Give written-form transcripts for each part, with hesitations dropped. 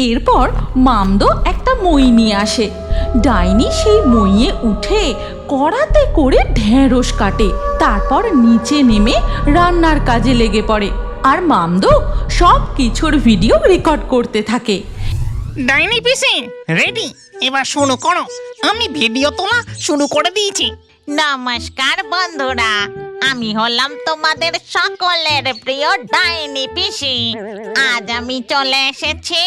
এরপর মামদো একটা মই নিয়ে আসে। ডাইনি সেই মইয়ে উঠে কড়াতে করে ঢেঁড়স কাটে, তারপর নিচে নেমে রান্নার কাজে লেগে পড়ে। আর মামদো সব কিছুর ভিডিও রেকর্ড করতে থাকে। ডাইনি পিসি রেডি, এবার শুরু করো। আমি ভিডিও তোলা শুরু করে দিয়েছি। নমস্কার বন্ধুরা, আমি হলাম তোমাদের সকলের প্রিয় ডাইনি পিসি। আজ আমি চলে এসেছি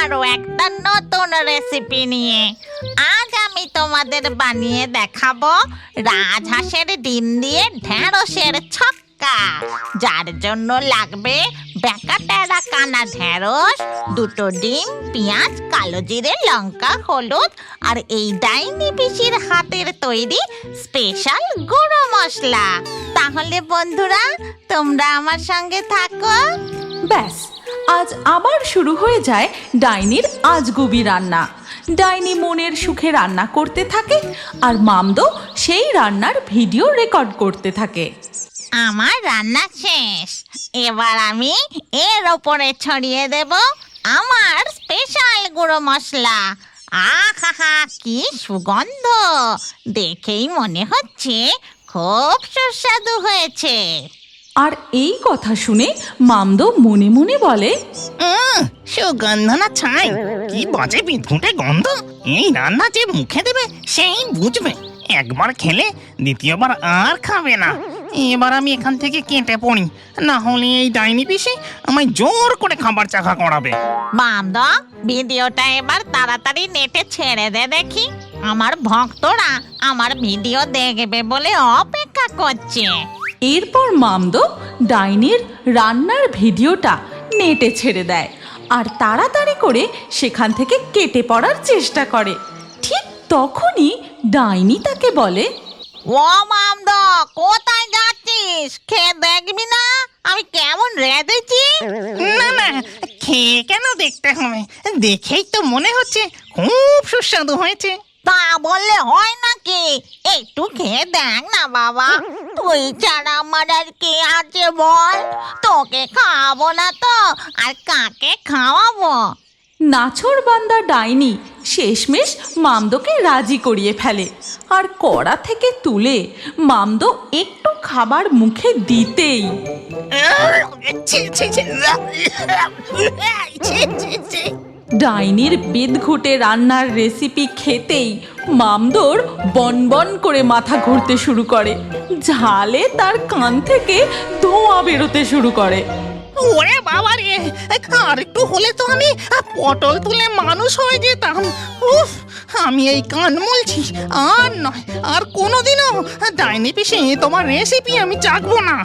আরো একটা নতুন রেসিপি নিয়ে। আজ আমি তোমাদের বানিয়ে দেখাবো রাজহাঁসের ডিম দিয়ে ঢেঁড়সের ছক্কা, যার জন্য লাগবে বেকাটেরা কানা ঢেঁড়স, দুটো ডিম, পেঁয়াজ, কালো জিরে, লঙ্কা, হলুদ আর এই ডাইনি পিসির হাতের তৈরি স্পেশাল গুঁড়ো মশলা। তাহলে বন্ধুরা তোমরা আমার সঙ্গে থাকো। ব্যাস, আজ আবার শুরু হয়ে যায় ডাইনির আজগুবি রান্না। ডাইনি মনের সুখে রান্না করতে থাকে আর মামদো সেই রান্নার ভিডিও রেকর্ড করতে থাকে। আমার রান্না শেষ, এবার আমি এর ওপরে ছড়িয়ে দেব আমার স্পেশাল গুঁড়ো মশলা। আহা, কি সুগন্ধ! দেখেই মনে হচ্ছে খুব সুস্বাদু হয়েছে। আর এই কথা শুনে মামদো মনে মনে বলে, সুগন্ধ না ছাই, কি বাজে বিদ্ঘুটে গন্ধ! এই রান্না যে মুখে দেবে সেই বুঝবে। একবার খেলে দ্বিতীয়বার আর খাবে না। এবার আমি এখান থেকে কেটে পড়ি, না হলে এই ডাইনি পিসি আমায় জোর করে খাবার চাখা করাবে। মামদা, ভিডিওটা এবার তাড়াতাড়ি নেটে ছেড়ে দে দেখি। আমার ভক্তরা আমার ভিডিও দেখবে বলে অপেক্ষা করছে। এরপর মামদো ডাইনির রান্নার ভিডিওটা নেটে ছেড়ে দেয় আর তাড়াতাড়ি করে সেখান থেকে কেটে পড়ার চেষ্টা করে। ঠিক তখনই ডাইনি তাকে বলে, ও মামদা, কোথায় যাচ্ছিস? খেয়ে দেখবি না আমি কেমন রেঁধেছি? না না, খেয়ে কেন দেখতে হবে? দেখেই তো মনে হচ্ছে খুব সুস্বাদু হয়েছে। তা বললে হয় নাকি? একটু খেয়ে দেখ না বাবা। তুই ছাড়া আমার আর কে আছে বল? তোকে খাওয়াবো না তো আর কাকে খাওয়াবো? নাছোড়বান্দা ডাইনি শেষমেশ মামদোকে রাজি করিয়ে ফেলে আর কড়া থেকে তুলে মামদো একটু খাবার মুখে দিতেই ডাইনির বিদঘুটে রান্নার রেসিপি খেতেই মামদোর বনবন করে মাথা ঘুরতে শুরু করে। ঝালে তার কান থেকে ধোঁয়া বেরোতে শুরু করে। ওরে বাবা রে, আর একটু হলে তো আমি পটল তুলে মানুষ হয়ে যেতাম। উফ, আমি এই কান মলছি, আর নয়, আর কোনোদিনও ডাইনি পিসি তোমার রেসিপি আমি চাখবো না।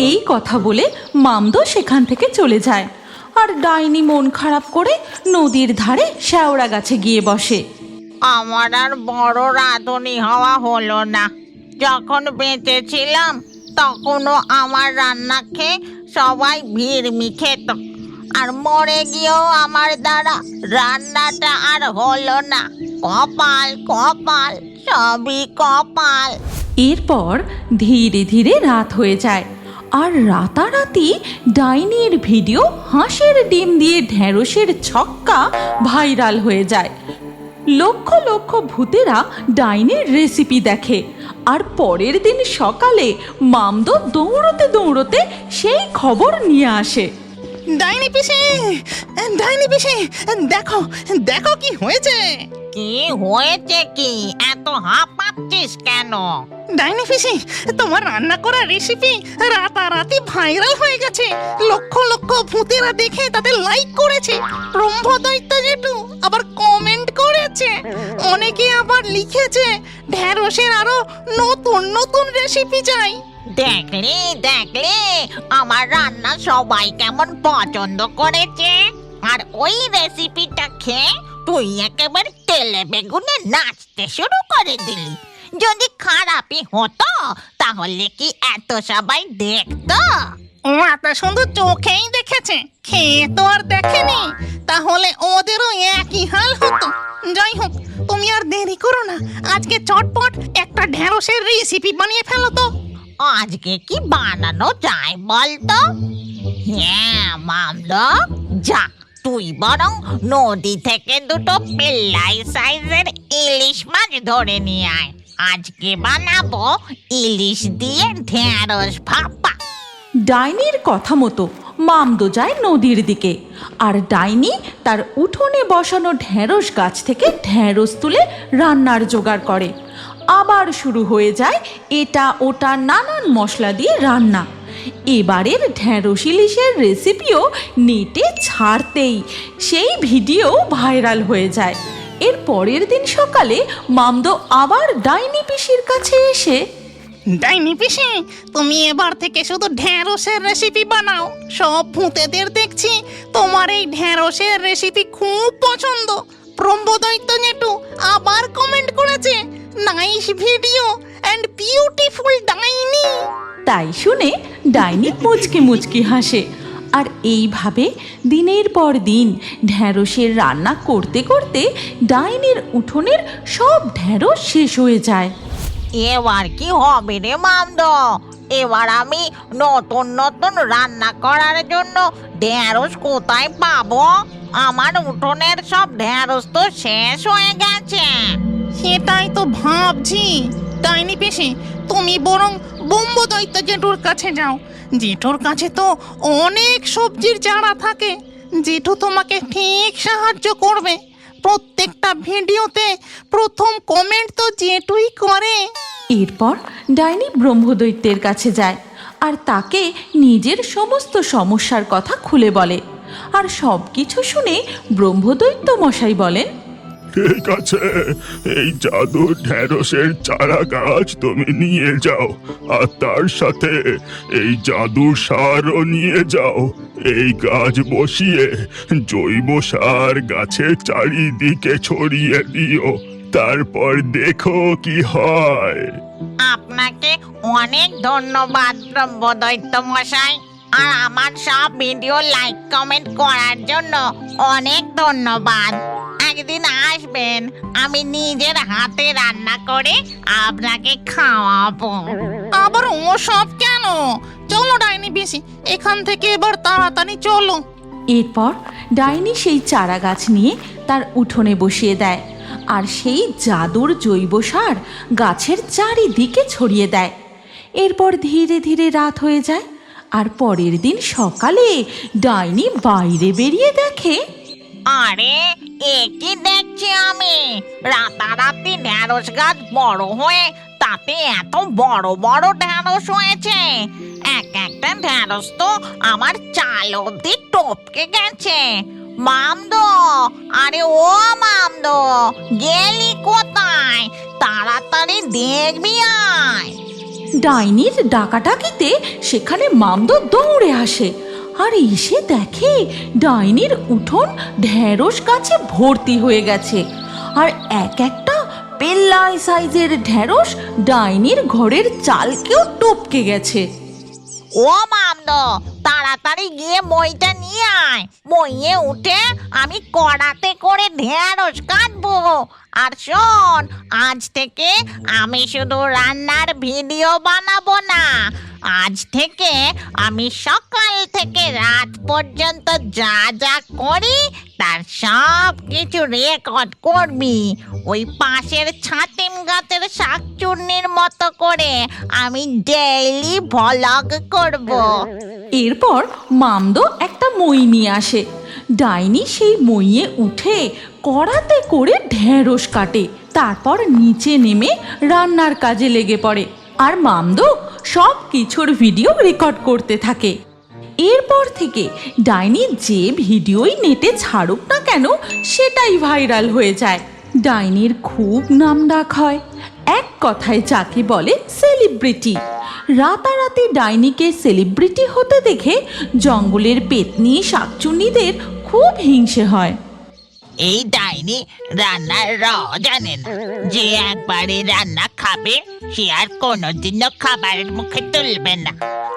এই কথা বলে মামদো সেখান থেকে চলে যায় আর ডাইনি মন খারাপ করে নদীর ধারে শ্যাওড়া গাছে গিয়ে বসে। আমার আর বড় রাঁধুনি হওয়া হলো না। যখন বেঁচে ছিলাম তখনও আমার রান্না খেয়ে সবাই ভিড়মি খেত, আর মরে গিয়েও আমার দ্বারা রান্নাটা আর হলো না। কপাল কপাল, সবই কপাল। এরপর ধীরে ধীরে রাত হয়ে যায় আর রাতারাতি ডাইনির ভিডিও হাঁসের ডিম দিয়ে ঢেঁড়সের ছক্কা ভাইরাল হয়ে যায়। লক্ষ লক্ষ ভূতেরা ডাইনির রেসিপি দেখে আর পরের দিন সকালে মামদো দৌড়তে দৌড়তে সেই খবর নিয়ে আসে। ডাইনি পিসি, ডাইনি পিসি, দেখো দেখো কি হয়েছে। কি হয়েছে কি? এত হাঁপাচ্ছিস কেন? ডাইনি পিসি, তোমার রান্না করা রেসিপি রাতারাতি ভাইরাল হয়ে গেছে। লক্ষ লক্ষ ভূতেরা দেখে তাতে লাইক করেছে। ব্রহ্মদৈত্য জেঠু আবার কমেন্ট করেছে। অনেকে আবার লিখেছে ঢেঁড়সের আরো নতুন নতুন রেসিপি চাই। দেখলে দেখলে আমার রান্না সবাই কেমন পছন্দ করেছে। আর ওই রেসিপিটা খেয়ে তুই একেবারে তেলে বেগুনে নাচতে শুরু করে দিলি। যদি খারাপই হতো তাহলে কি এত সবাই দেখতো? ওরা তো শুধু চোখেই দেখেছে, খেয়ে তো আর দেখেনি। তাহলে ওদেরও একই হাল হতো। যাই হোক, তুমি আর দেরি করো না, আজকে চটপট একটা ঢেঁড়সের রেসিপি বানিয়ে ফেলো তো। আজকে কি বানানো যায় বলতো? হ্যাঁ মামদো, যা তুই বরং নদী থেকে দুটো পেল্লাই সাইজের ইলিশ মাছ ধরে নিয়ে আয়। আজকে বানাবো ইলিশ দিয়ে ঢেঁড়স ভাপা। ডাইনির কথা মতো মামদো যায় নদীর দিকে, আর ডাইনি তার উঠোনে বসানো ঢেঁড়স গাছ থেকে ঢেঁড়স তুলে রান্নার জোগাড় করে। আবার শুরু হয়ে যায় এটা ওটা নানান মশলা দিয়ে রান্না। এবারের ঢেঁড়স ইলিশের রেসিপিও নেটে ছাড়তেই সেই ভিডিও ভাইরাল হয়ে যায়। এর পরের দিন সকালে মামদো আবার ডাইনি পিসির কাছে এসে, ডাইনি পিসি, তুমি এবার থেকে শুধু ঢেঁড়সের রেসিপি বানাও। সব ভূতেদের দেখছি তোমার এই ঢেঁড়সের রেসিপি খুব পছন্দ। ব্রহ্মদৈত্য জেঠু আবার কমেন্ট করেছে, নাইস ভিডিও অ্যান্ড বিউটিফুল ডাইনি। তাই শুনে ডাইনি মুচকি মুচকি হাসে। আর এইভাবে দিনের পর দিন ঢেঁড়সের রান্না করতে করতে ডাইনির উঠোনের সব ঢেঁড়স শেষ হয়ে যায়। এবার কি হবে রে মামদো? এবার আমি নতুন নতুন রান্না করার জন্য ঢেঁড়স কোথায় পাবো? আমার উঠোনের সব ঢেঁড়স তো শেষ হয়ে গেছে। সেটাই তো ভাবছি। ডাইনি পিসি, তুমি বরং ব্রহ্মদৈত্য জেঠুর কাছে যাও। জেঠুর কাছে তো অনেক সবজির চারা থাকে। জেঠু তোমাকে ঠিক সাহায্য করবে। প্রত্যেকটা ভিডিওতে প্রথম কমেন্ট তো জেঠুই করে। এরপর ডাইনি ব্রহ্মদৈত্যের কাছে যায় আর তাকে নিজের সমস্ত সমস্যার কথা খুলে বলে। আর সব কিছু শুনে ব্রহ্মদৈত্য মশাই বলেন, ঠিক আছে, এই জাদুর ঢেঁড়সের চারা গাছ তুমি নিয়ে যাও, আর তার সাথে এই জাদুর সারও নিয়ে যাও। এই গাছ বসিয়ে জৈব সার গাছের চারিদিকে ছড়িয়ে দিও, তারপর দেখো কি হয়। আপনাকে অনেক ধন্যবাদ ব্রহ্মদৈত্য মশাই, আর আমার সব ভিডিও লাইক কমেন্ট করার জন্য অনেক ধন্যবাদ। একদিন আসবেন, আমি নিজের হাতে রান্না করে আপনাকে খাওয়াবো। আবার ও সব কেন? চলো ডাইনি পিসি, এখান থেকে এবার তাড়াতাড়ি চলো। এরপর ডাইনি সেই চারা গাছ নিয়ে তার উঠোনে বসিয়ে দেয় আর সেই জাদুর জৈব সার গাছের চারিদিকে ছড়িয়ে দেয়। এরপর ধীরে ধীরে রাত হয়ে যায়, আর পরের দিন সকালে ডাইনি বাইরে বেরিয়ে দেখে, আরে এ কি দেখছি আমি? রাতারাতি ঢেঁড়স গাছ বড় হয়ে তাতে এত বড় বড় ঢেঁড়স হয়েছে। এক একটা ঢেঁড়স তো আমার চাল অব্দি টপকে গেছে। মামদো, আরে ও মামদো, গেলি কোথায়? তাড়াতাড়ি দেখবি আয়। ডাইনির ডাকাডাকিতে সেখানে মামদো দৌড়ে আসে আর এসে দেখে ডাইনির উঠোন ঢেঁড়স গাছে ভর্তি হয়ে গেছে, আর এক একটা পেল্লাই সাইজের ঢেঁড়স ডাইনির ঘরের চালকেও টপকে গেছে। ও মামদো, তাড়াতাড়ি গিয়ে বইটা নিয়ে আয়। বইয়ে উঠে আমি কড়াতে করে ঢেঁড়স কাটবো। আর শোন, আজ থেকে আমি শুধু রান্নার ভিডিও বানাবো না, আজ থেকে আমি সকাল থেকে রাত পর্যন্ত যা যা করি তার সব কিছু রেকর্ড করবি। ওই পাশের ছাতিম গাছের শাকচুন্নির মতো করে আমি ডেইলি ভ্লগ করব। এরপর মামদো একটা মই নিয়ে আসে। ডাইনি সেই মইয়ে উঠে কড়াতে করে ঢেঁড়স কাটে, তারপর নিচে নেমে রান্নার কাজে লেগে পড়ে। আর মামদো সব কিছুর ভিডিও রেকর্ড করতে থাকে। এরপর থেকে ডাইনি যে ভিডিওই নেটে ছাড়ুক না কেন সেটাই ভাইরাল হয়ে যায়। ডাইনির খুব নামডাক হয়, এক কথায় যাকে বলে সেলিব্রিটি। রাতারাতি ডাইনিকে সেলিব্রিটি হতে দেখে জঙ্গলের পেতনি শাকচুন্নিদের খুব হিংসে হয়। এই ডাইনি রান্নার জানে না, যে একবারে রান্না খাবে সে আর কোনোদিনও খাবারের মুখে তুলবে না।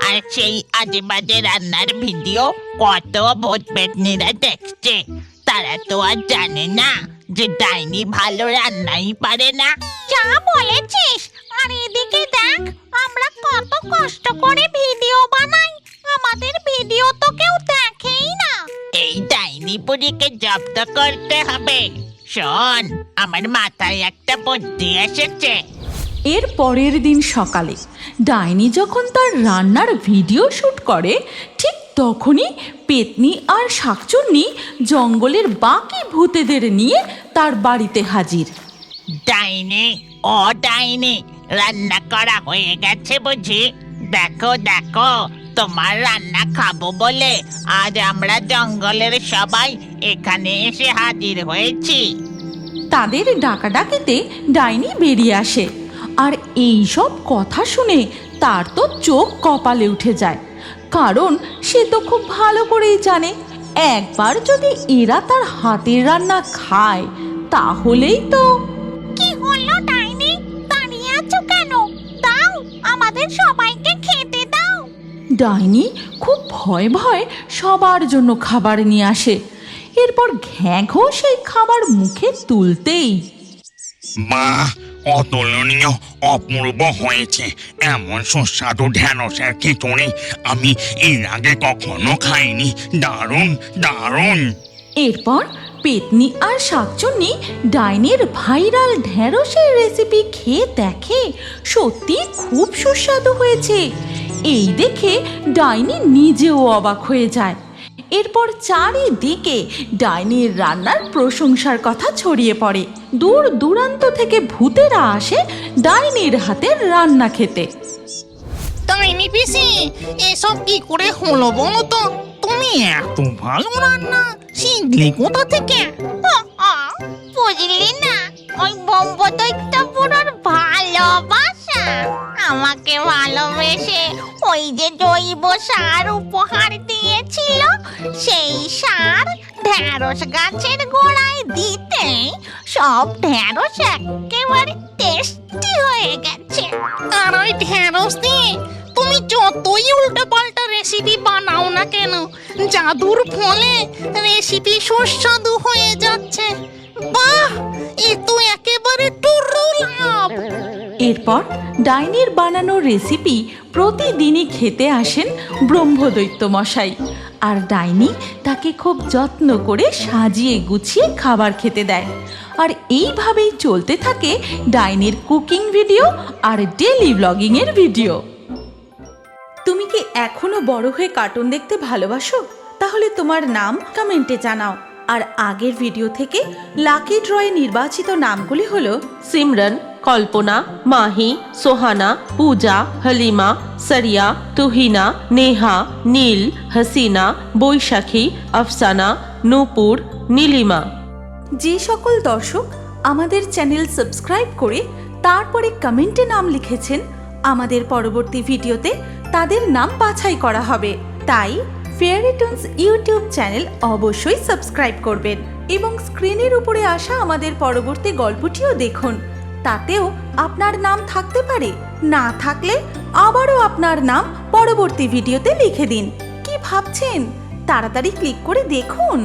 আর সেই আজে বাজে রান্নার ভিডিও কত ভূত পেতনিরা দেখছে, তারা তো আর জানে না যে ডাইনি ভালো রান্নাই পারে না। যা বলেছিস। আর এদিকে দেখ, আমরা কত কষ্ট করে ভিডিও বানাই, আমাদের ভিডিও তো কেউ দেখেই না। এই ডাইনি বুড়িকে জব্দ করতে হবে। শোন, আমার মাথায় একটা বুদ্ধি এসেছে। এর পরের দিন সকালে ডাইনি যখন তার রান্নার ভিডিও শুট করে, ঠিক তখনই পেতনি আর শাকচুন্নি জঙ্গলের বাকি ভূতেদের নিয়ে তার বাড়িতে হাজির। ডাইনি, ও ডাইনি, রান্না করা হয়ে গেছে বুঝি? দেখো দেখো, তোমার রান্না খাবো বলে আজ আমরা জঙ্গলের সবাই এখানে এসে হাজির হয়েছি। তাদের ডাকাডাকিতে ডাইনি বেরিয়ে আসে, আর এই সব কথা শুনে তার তো চোখ কপালে উঠে যায়, কারণ সে তো খুব ভালো করেই জানে একবার যদি এরা তার হাতের রান্না খায় তাহলেই তো। কি হলো ডাইনি, দাঁড়িয়ে আছো কেন? দাও, আমাদের সবাইকে খেতে দাও। ডাইনি খুব ভয় ভয় সবার জন্য খাবার নিয়ে আসে। এরপর ঘ্যাঘো সেই খাবার মুখে তুলতেই বাহ, অতুলনীয়, অপূর্ব হয়েছে। এমন সুস্বাদু ঢ্যাঁড়সের খিচুড়ি আমি এর আগে কখনো খাইনি। দারুণ দারুণ। এরপর পেতনি আর শাকচুন্নি ডাইনির ভাইরাল ঢেঁড়সের রেসিপি খেয়ে দেখে সত্যি খুব সুস্বাদু হয়েছে। এই দেখে ডাইনি নিজেও অবাক হয়ে যায়। এরপর চারিদিকে ডাইনির রান্নার প্রশংসার কথা ছড়িয়ে পড়ে। দূর দূরান্ত থেকে ভূতেরা আসে ডাইনির হাতের রান্না খেতে। ডাইনি পিসি, এসব কি করে হলো বলো তো? তুমি এত ভালো রান্না শিখলে কোথা থেকে? বুঝলি না, ওই ব্রহ্মদৈত্য বুড়োর ভালোবাসা। আমাকে ভালোবেসে ওই যে জৈব সার উপহার দিয়েছিল, সেই সার ঢেঁড়স গাছের গোড়ায় দিতে সব ঢেঁড়স একেবারে টেস্টি হয়ে গেছে। আর ওই ঢেঁড়স দিয়ে তুমি যতই উল্টো পাল্টা রেসিপি বানাও না কেন, জাদুর ফলে রেসিপি সুস্বাদু হয়ে যাচ্ছে। বাহ, এ তো একেবারে টুরু লাভ। এরপর ডাইনির বানানো রেসিপি প্রতিদিনই খেতে আসেন ব্রহ্মদৈত্য মশাই, আর ডাইনি তাকে খুব যত্ন করে সাজিয়ে গুছিয়ে খাবার খেতে দেয়। আর এইভাবেই চলতে থাকে ডাইনির কুকিং ভিডিও আর ডেলি ব্লগিংয়ের ভিডিও। তুমি কি এখনো বড় হয়ে কার্টুন দেখতে ভালোবাসো? তাহলে তোমার নাম কমেন্টে জানাও। আর আগের ভিডিও থেকে লাকি ড্রয়ে নির্বাচিত নামগুলি হলো সিমরন, কল্পনা, মাহি, সোহানা, পূজা, হালিমা, সারিয়া, তুহিনা, নেহা, নীল, হাসিনা, বৈশাখী, আফসানা, নূপুর, নীলিমা। যে সকল দর্শক আমাদের চ্যানেল সাবস্ক্রাইব করে তারপরে কমেন্টে নাম লিখেছেন, আমাদের পরবর্তী ভিডিওতে তাদের নাম বাছাই করা হবে। তাই ফেয়ারি টুনস ইউটিউব চ্যানেল অবশ্যই সাবস্ক্রাইব করবেন এবং স্ক্রিনের উপরে আসা আমাদের পরবর্তী গল্পটিও দেখুন। তাতেও আপনার নাম থাকতে পারে, না থাকলে আবারও আপনার নাম পরবর্তী ভিডিওতে লিখে দিন। কি ভাবছেন? তাড়াতাড়ি ক্লিক করে দেখুন।